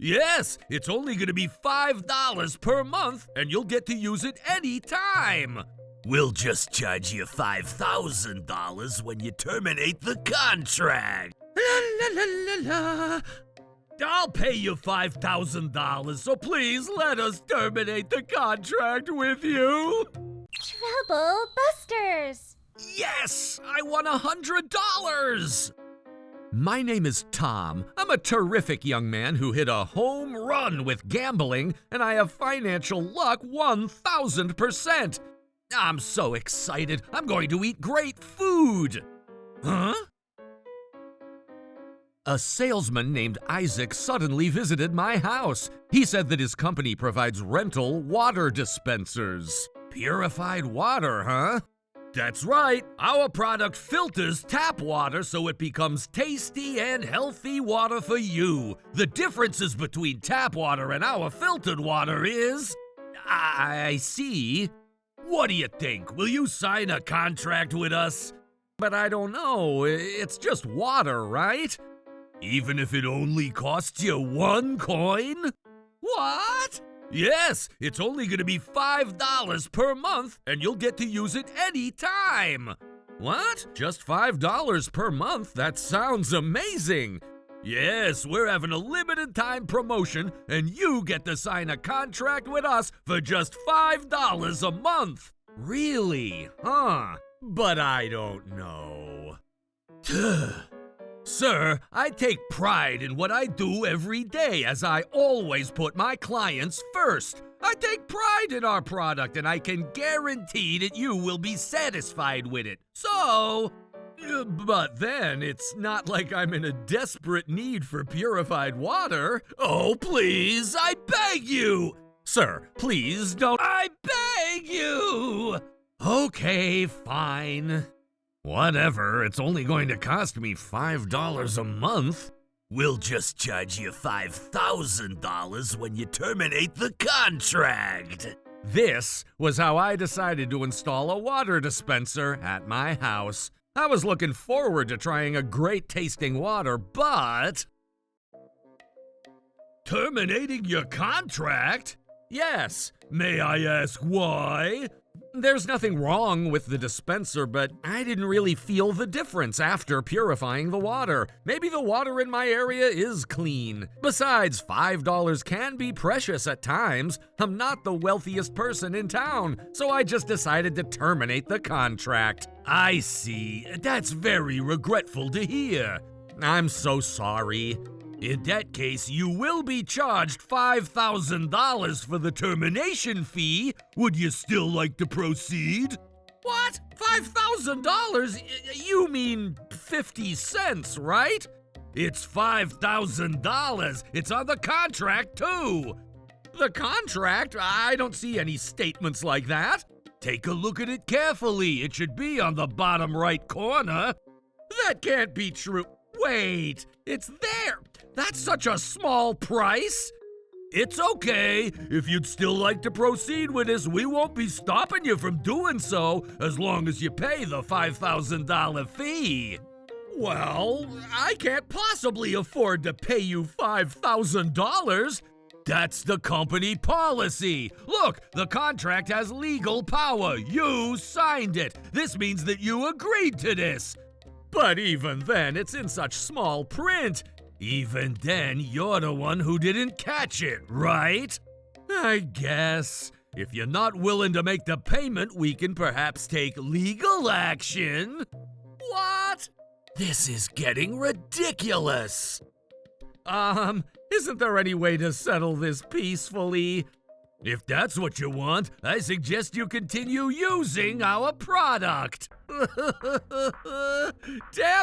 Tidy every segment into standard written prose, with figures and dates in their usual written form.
Yes, it's only going to be $5 per month, and you'll get to use it any time. We'll just charge you $5,000 when you terminate the contract. La la la la la. I'll pay you $5,000, so please let us terminate the contract with you. Trouble Busters! Yes, I won $100. My name is Tom. I'm a terrific young man who hit a home run with gambling, and I have financial luck 1,000%. I'm so excited. I'm going to eat great food. Huh? A salesman named Isaac suddenly visited my house. He said that his company provides rental water dispensers. Purified water, huh? That's right. Our product filters tap water so it becomes tasty and healthy water for you. The differences between tap water and our filtered water is... I see. What do you think? Will you sign a contract with us? But I don't know. It's just water, right? Even if it only costs you 1 coin? What? Yes, it's only going to be $5 per month, and you'll get to use it any time. What? Just $5 per month? That sounds amazing. Yes, we're having a limited time promotion, and you get to sign a contract with us for just $5 a month. Really? Huh? But I don't know. Sir, I take pride in what I do every day, as I always put my clients first. I take pride in our product, and I can guarantee that you will be satisfied with it. So... But then, it's not like I'm in a desperate need for purified water. Oh, please, I beg you! Sir, please don't... I beg you! Okay, fine. Whatever, it's only going to cost me $5 a month. We'll just charge you $5,000 when you terminate the contract. This was how I decided to install a water dispenser at my house. I was looking forward to trying a great tasting water, but... Terminating your contract? Yes. May I ask why? There's nothing wrong with the dispenser, but I didn't really feel the difference after purifying the water. Maybe the water in my area is clean. Besides, $5 can be precious at times. I'm not the wealthiest person in town, so I just decided to terminate the contract. I see. That's very regretful to hear. I'm so sorry. In that case, you will be charged $5,000 for the termination fee. Would you still like to proceed? What? $5,000? You mean 50 cents, right? It's $5,000. It's on the contract, too. The contract? I don't see any statements like that. Take a look at it carefully. It should be on the bottom right corner. That can't be true. Wait, it's there. That's such a small price. It's okay. If you'd still like to proceed with this, we won't be stopping you from doing so as long as you pay the $5,000 fee. Well, I can't possibly afford to pay you $5,000. That's the company policy. Look, the contract has legal power. You signed it. This means that you agreed to this. But even then, it's in such small print. Even then, you're the one who didn't catch it, right? I guess. If you're not willing to make the payment, we can perhaps take legal action. What? This is getting ridiculous. Isn't there any way to settle this peacefully? If that's what you want, I suggest you continue using our product. Damn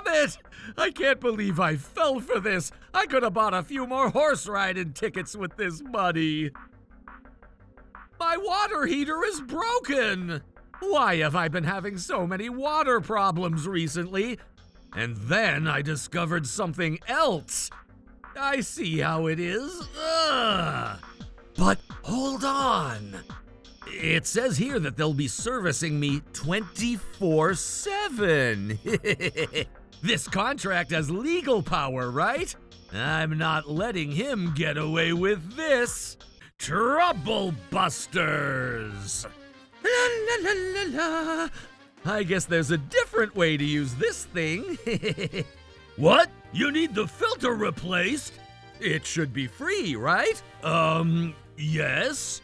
it! I can't believe I fell for this. I could have bought a few more horse riding tickets with this money. My water heater is broken. Why have I been having so many water problems recently? And then I discovered something else. I see how it is. Ugh. But hold on. It says here that they'll be servicing me 24/7. This contract has legal power, right? I'm not letting him get away with this. Trouble busters! La la la la la. I guess there's a different way to use this thing. What? You need the filter replaced? It should be free, right? Yes.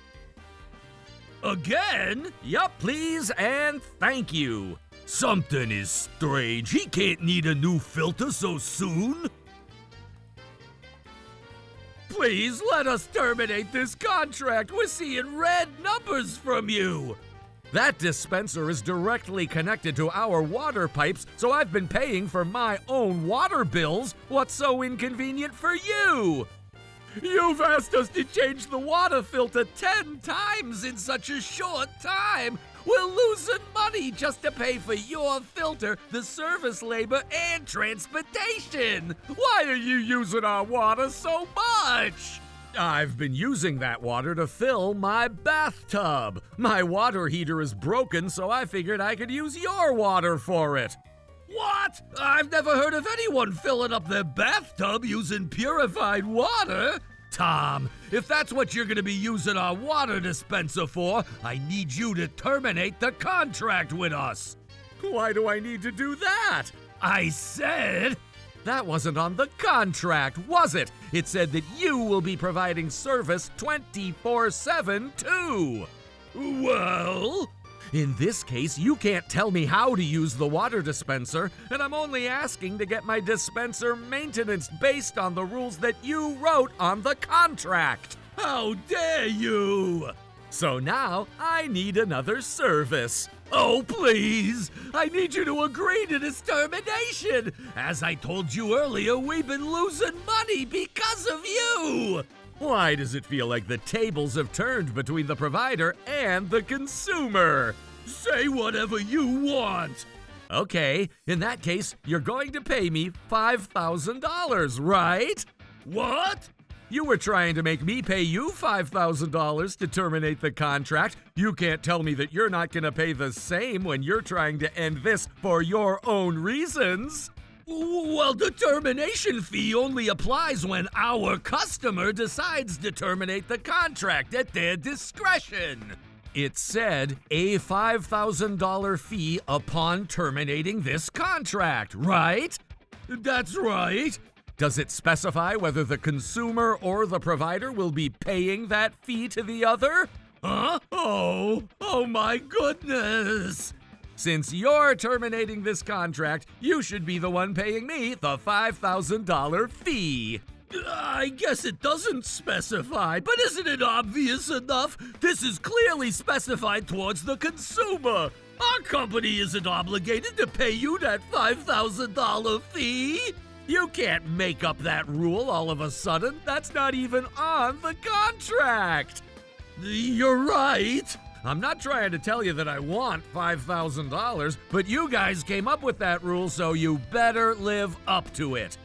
Again? Yup, please and thank you. Something is strange. He can't need a new filter so soon. Please let us terminate this contract. We're seeing red numbers from you. That dispenser is directly connected to our water pipes, so I've been paying for my own water bills. What's so inconvenient for you? You've asked us to change the water filter 10 times in such a short time. We're losing money just to pay for your filter, the service labor, and transportation. Why are you using our water so much? I've been using that water to fill my bathtub. My water heater is broken, so I figured I could use your water for it. What? I've never heard of anyone filling up their bathtub using purified water. Tom, if that's what you're going to be using our water dispenser for, I need you to terminate the contract with us. Why do I need to do that? I said... That wasn't on the contract, was it? It said that you will be providing service 24/7 too. Well... In this case, you can't tell me how to use the water dispenser, and I'm only asking to get my dispenser maintenance based on the rules that you wrote on the contract. How dare you! So now, I need another service. Oh, please! I need you to agree to this termination! As I told you earlier, we've been losing money because of you! Why does it feel like the tables have turned between the provider and the consumer? Say whatever you want! Okay, in that case, you're going to pay me $5,000, right? What? You were trying to make me pay you $5,000 to terminate the contract. You can't tell me that you're not going to pay the same when you're trying to end this for your own reasons. Well, the termination fee only applies when our customer decides to terminate the contract at their discretion. It said a $5,000 fee upon terminating this contract, right? That's right. Does it specify whether the consumer or the provider will be paying that fee to the other? Huh? Oh my goodness! Since you're terminating this contract, you should be the one paying me the $5,000 fee. I guess it doesn't specify, but isn't it obvious enough? This is clearly specified towards the consumer. Our company isn't obligated to pay you that $5,000 fee. You can't make up that rule all of a sudden. That's not even on the contract. You're right. I'm not trying to tell you that I want $5,000, but you guys came up with that rule, so you better live up to it.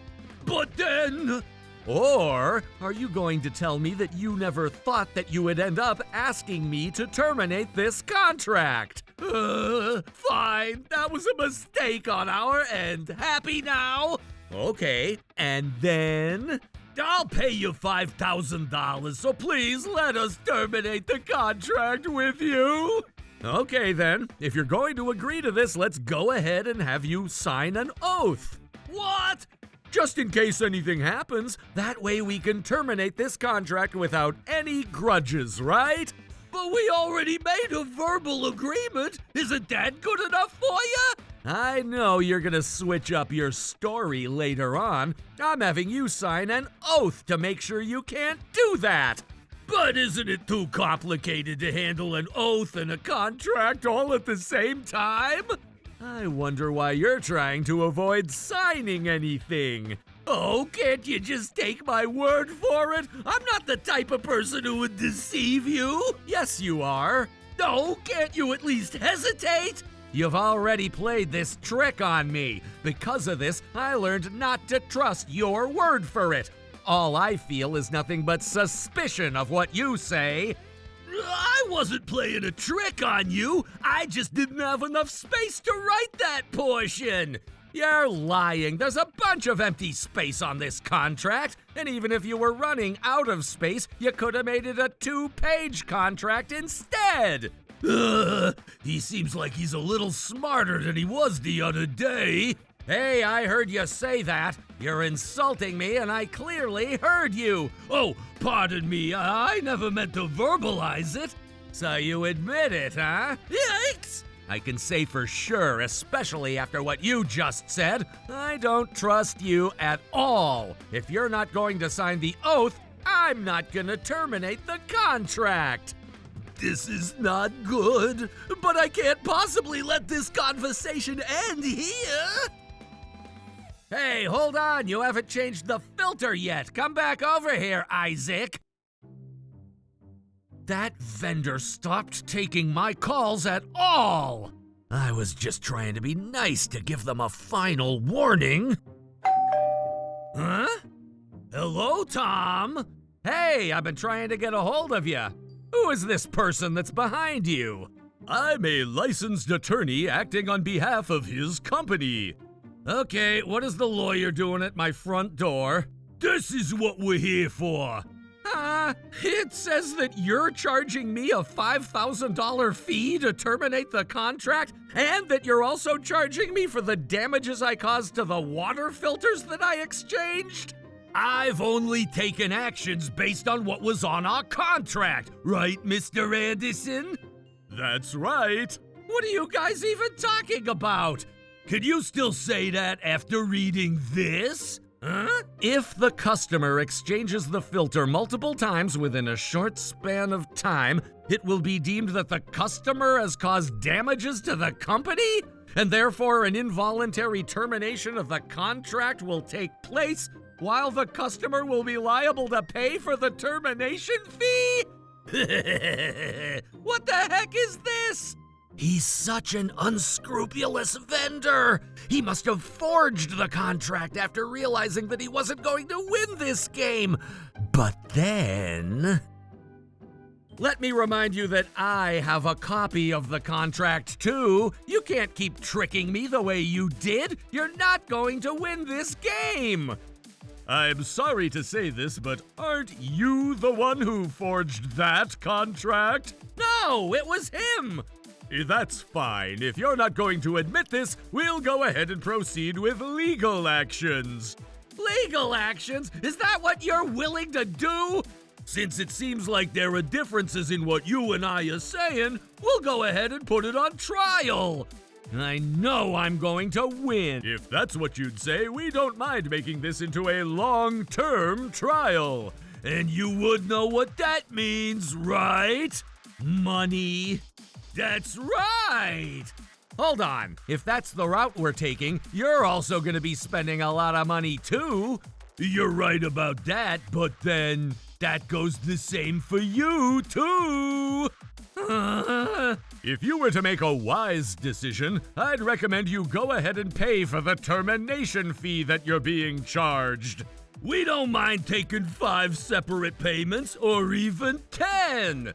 But then... Or are you going to tell me that you never thought that you would end up asking me to terminate this contract? Fine. That was a mistake on our end. Happy now? Okay, and then? I'll pay you $5,000, so please let us terminate the contract with you. Okay then, if you're going to agree to this, let's go ahead and have you sign an oath. What? Just in case anything happens, that way we can terminate this contract without any grudges, right? But we already made a verbal agreement. Isn't that good enough for you? I know you're gonna switch up your story later on. I'm having you sign an oath to make sure you can't do that. But isn't it too complicated to handle an oath and a contract all at the same time? I wonder why you're trying to avoid signing anything. Oh, can't you just take my word for it? I'm not the type of person who would deceive you. Yes, you are. No, can't you at least hesitate? You've already played this trick on me. Because of this, I learned not to trust your word for it. All I feel is nothing but suspicion of what you say. I wasn't playing a trick on you. I just didn't have enough space to write that portion. You're lying. There's a bunch of empty space on this contract, and even if you were running out of space, you could have made it a 2-page contract instead. He seems like he's a little smarter than he was the other day. Hey, I heard you say that. You're insulting me, and I clearly heard you. Oh, pardon me, I never meant to verbalize it. So you admit it, huh? Yikes! I can say for sure, especially after what you just said, I don't trust you at all. If you're not going to sign the oath, I'm not gonna terminate the contract. This is not good, but I can't possibly let this conversation end here. Hey, hold on, you haven't changed the filter yet. Come back over here, Isaac. That vendor stopped taking my calls at all. I was just trying to be nice to give them a final warning. Huh? Hello, Tom? Hey, I've been trying to get a hold of you. Who is this person that's behind you? I'm a licensed attorney acting on behalf of his company. Okay, what is the lawyer doing at my front door? This is what we're here for. It says that you're charging me a $5,000 fee to terminate the contract, and that you're also charging me for the damages I caused to the water filters that I exchanged? I've only taken actions based on what was on our contract, right, Mr. Anderson? That's right. What are you guys even talking about? Could you still say that after reading this? Huh? If the customer exchanges the filter multiple times within a short span of time, it will be deemed that the customer has caused damages to the company, and therefore an involuntary termination of the contract will take place while the customer will be liable to pay for the termination fee? What the heck is this? He's such an unscrupulous vendor. He must have forged the contract after realizing that he wasn't going to win this game. But then... Let me remind you that I have a copy of the contract too. You can't keep tricking me the way you did. You're not going to win this game. I'm sorry to say this, but aren't you the one who forged that contract? No, it was him. That's fine. If you're not going to admit this, we'll go ahead and proceed with legal actions. Legal actions? Is that what you're willing to do? Since it seems like there are differences in what you and I are saying, we'll go ahead and put it on trial. I know I'm going to win. If that's what you'd say, we don't mind making this into a long-term trial. And you would know what that means, right? Money. That's right! Hold on. If that's the route we're taking, you're also going to be spending a lot of money too. You're right about that, but then that goes the same for you too. If you were to make a wise decision, I'd recommend you go ahead and pay for the termination fee that you're being charged. We don't mind taking 5 separate payments or even 10.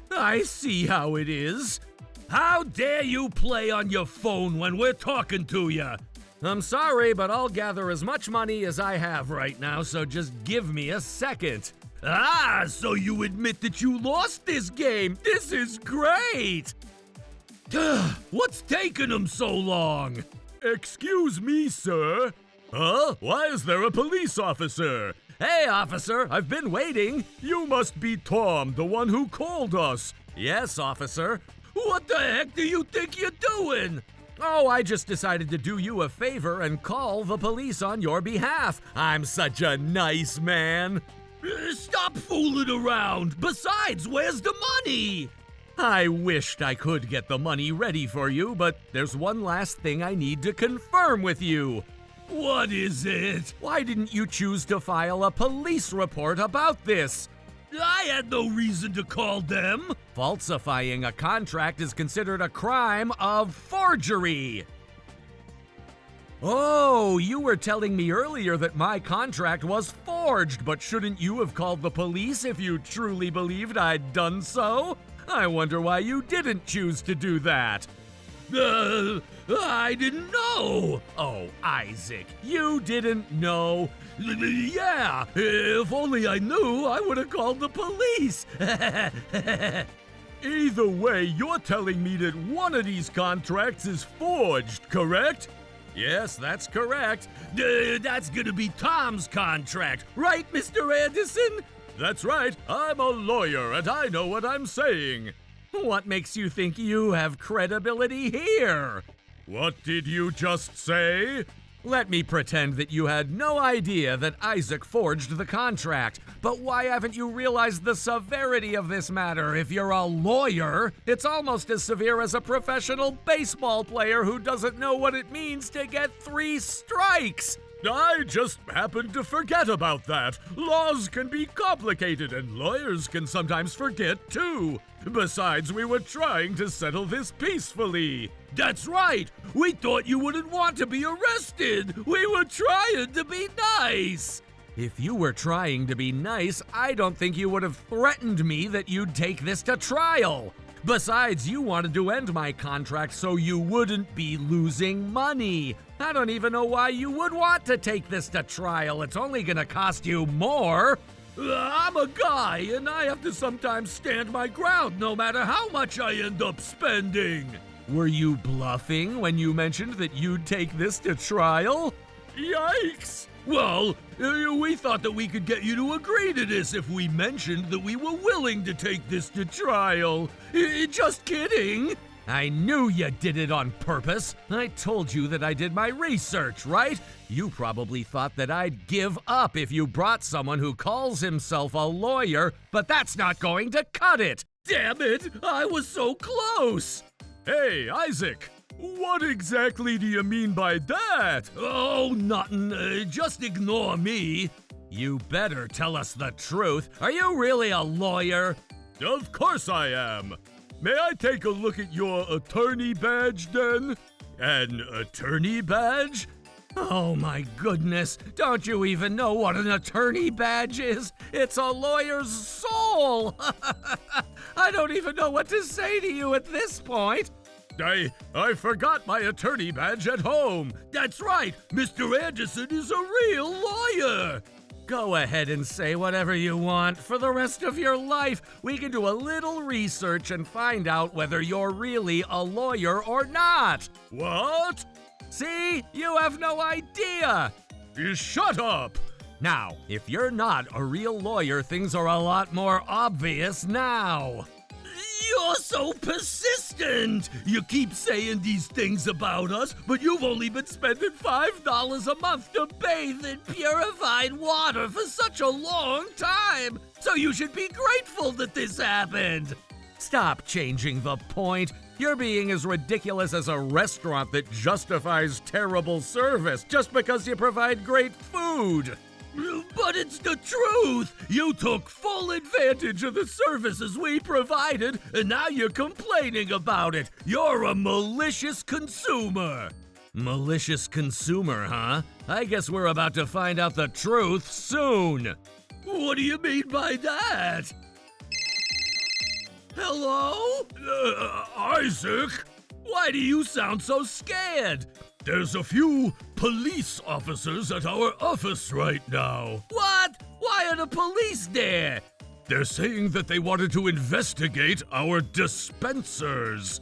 I see how it is. How dare you play on your phone when we're talking to you? I'm sorry, but I'll gather as much money as I have right now, so just give me a second. Ah, so you admit that you lost this game. This is great. What's taking them so long? Excuse me, sir. Huh? Why is there a police officer? Hey, officer, I've been waiting. You must be Tom, the one who called us. Yes, officer. What the heck do you think you're doing? Oh, I just decided to do you a favor and call the police on your behalf. I'm such a nice man. Stop fooling around. Besides, where's the money? I wished I could get the money ready for you, but there's one last thing I need to confirm with you. What is it? Why didn't you choose to file a police report about this? I had no reason to call them. Falsifying a contract is considered a crime of forgery. Oh, you were telling me earlier that my contract was forged, but shouldn't you have called the police if you truly believed I'd done so? I wonder why you didn't choose to do that. I didn't know. Oh, Isaac, you didn't know? Yeah, if only I knew, I would have called the police. Either way, you're telling me that one of these contracts is forged, correct? Yes, that's correct. That's gonna be Tom's contract, right, Mr. Anderson? That's right. I'm a lawyer and I know what I'm saying. What makes you think you have credibility here? What did you just say? Let me pretend that you had no idea that Isaac forged the contract. But why haven't you realized the severity of this matter? If you're a lawyer, it's almost as severe as a professional baseball player who doesn't know what it means to get 3 strikes. I just happened to forget about that. Laws can be complicated and lawyers can sometimes forget too. Besides, we were trying to settle this peacefully. That's right! We thought you wouldn't want to be arrested! We were trying to be nice! If you were trying to be nice, I don't think you would have threatened me that you'd take this to trial. Besides, you wanted to end my contract so you wouldn't be losing money. I don't even know why you would want to take this to trial. It's only gonna cost you more. I'm a guy, and I have to sometimes stand my ground no matter how much I end up spending. Were you bluffing when you mentioned that you'd take this to trial? Yikes! Well, we thought that we could get you to agree to this if we mentioned that we were willing to take this to trial. Just kidding. I knew you did it on purpose. I told you that I did my research, right? You probably thought that I'd give up if you brought someone who calls himself a lawyer, but that's not going to cut it. Damn it, I was so close. Hey, Isaac, what exactly do you mean by that? Oh, nothing. Just ignore me. You better tell us the truth. Are you really a lawyer? Of course I am. May I take a look at your attorney badge, then? An attorney badge? Oh my goodness, don't you even know what an attorney badge is? It's a lawyer's soul! I don't even know what to say to you at this point. I forgot my attorney badge at home. That's right, Mr. Anderson is a real lawyer. Go ahead and say whatever you want. For the rest of your life, we can do a little research and find out whether you're really a lawyer or not. What? See? You have no idea. Shut up. Now, if you're not a real lawyer, things are a lot more obvious now. You're so persistent! You keep saying these things about us, but you've only been spending $5 a month to bathe in purified water for such a long time! So you should be grateful that this happened! Stop changing the point. You're being as ridiculous as a restaurant that justifies terrible service just because you provide great food. But it's the truth! You took full advantage of the services we provided, and now you're complaining about it. You're a malicious consumer. Malicious consumer, huh? I guess we're about to find out the truth soon. What do you mean by that? Hello? Isaac? Why do you sound so scared? There's a few police officers at our office right now. What? Why are the police there? They're saying that they wanted to investigate our dispensers.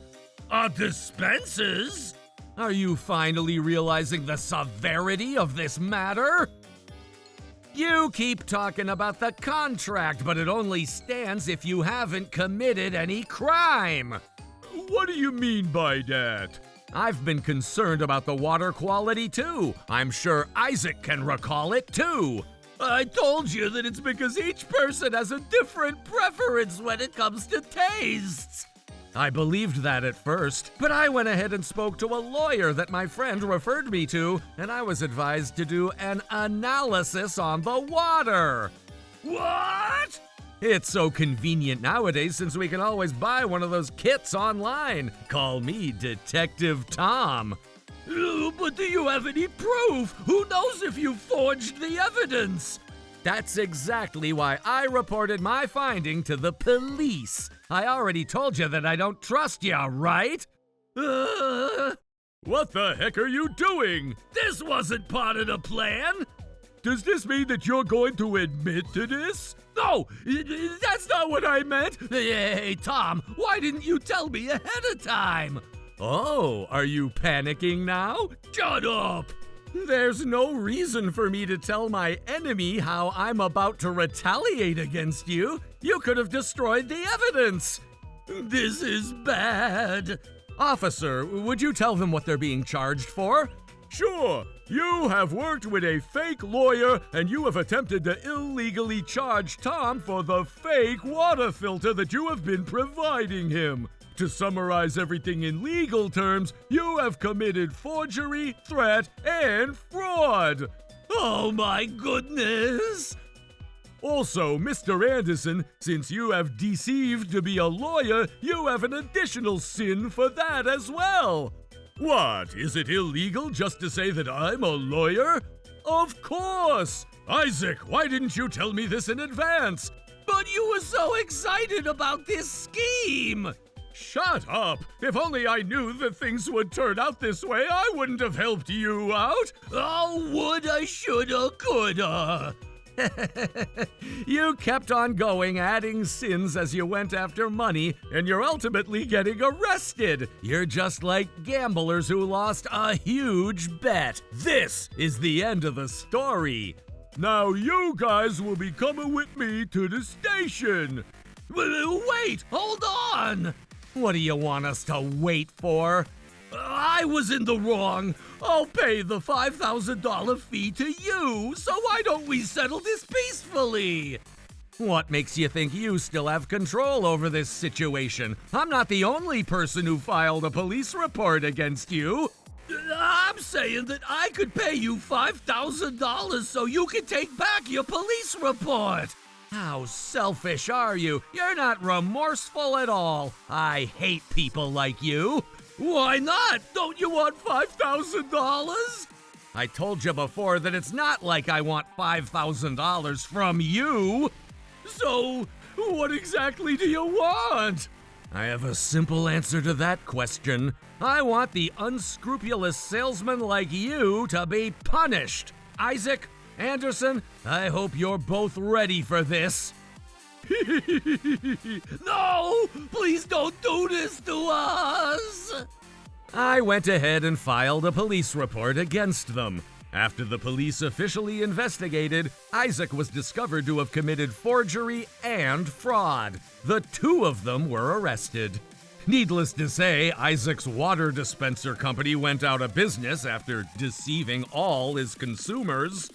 Our dispensers? Are you finally realizing the severity of this matter? You keep talking about the contract, but it only stands if you haven't committed any crime. What do you mean by that? I've been concerned about the water quality too. I'm sure Isaac can recall it too. I told you that it's because each person has a different preference when it comes to tastes. I believed that at first, but I went ahead and spoke to a lawyer that my friend referred me to, and I was advised to do an analysis on the water. What? It's so convenient nowadays since we can always buy one of those kits online. Call me Detective Tom. But do you have any proof? Who knows if you forged the evidence? That's exactly why I reported my finding to the police. I already told you that I don't trust you, right? What the heck are you doing? This wasn't part of the plan! Does this mean that you're going to admit to this? No, that's not what I meant! Hey, Tom, why didn't you tell me ahead of time? Oh, are you panicking now? Shut up! There's no reason for me to tell my enemy how I'm about to retaliate against you. You could have destroyed the evidence. This is bad. Officer, would you tell them what they're being charged for? Sure. You have worked with a fake lawyer and you have attempted to illegally charge Tom for the fake water filter that you have been providing him. To summarize everything in legal terms, you have committed forgery, threat, and fraud. Oh my goodness! Also, Mr. Anderson, since you have deceived to be a lawyer, you have an additional sin for that as well. What, is it illegal just to say that I'm a lawyer? Of course! Isaac, why didn't you tell me this in advance? But you were so excited about this scheme! Shut up! If only I knew that things would turn out this way, I wouldn't have helped you out! Oh, woulda, shoulda, coulda! You kept on going, adding sins as you went after money, and you're ultimately getting arrested. You're just like gamblers who lost a huge bet. This is the end of the story. Now you guys will be coming with me to the station. Wait, hold on! What do you want us to wait for? I was in the wrong. I'll pay the $5,000 fee to you, so why don't we settle this peacefully? What makes you think you still have control over this situation? I'm not the only person who filed a police report against you. I'm saying that I could pay you $5,000 so you can take back your police report. How selfish are you? You're not remorseful at all. I hate people like you. Why not? Don't you want $5,000? I told you before that it's not like I want $5,000 from you. So, what exactly do you want? I have a simple answer to that question. I want the unscrupulous salesman like you to be punished. Isaac, Anderson, I hope you're both ready for this. No! Please don't do this to us! I went ahead and filed a police report against them. After the police officially investigated, Isaac was discovered to have committed forgery and fraud. The two of them were arrested. Needless to say, Isaac's water dispenser company went out of business after deceiving all his consumers.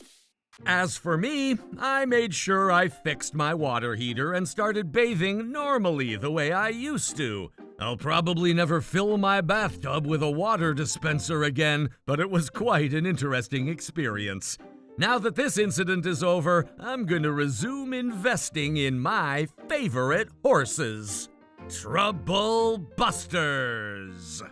As for me, I made sure I fixed my water heater and started bathing normally the way I used to. I'll probably never fill my bathtub with a water dispenser again, but it was quite an interesting experience. Now that this incident is over, I'm going to resume investing in my favorite horses. Trouble Busters!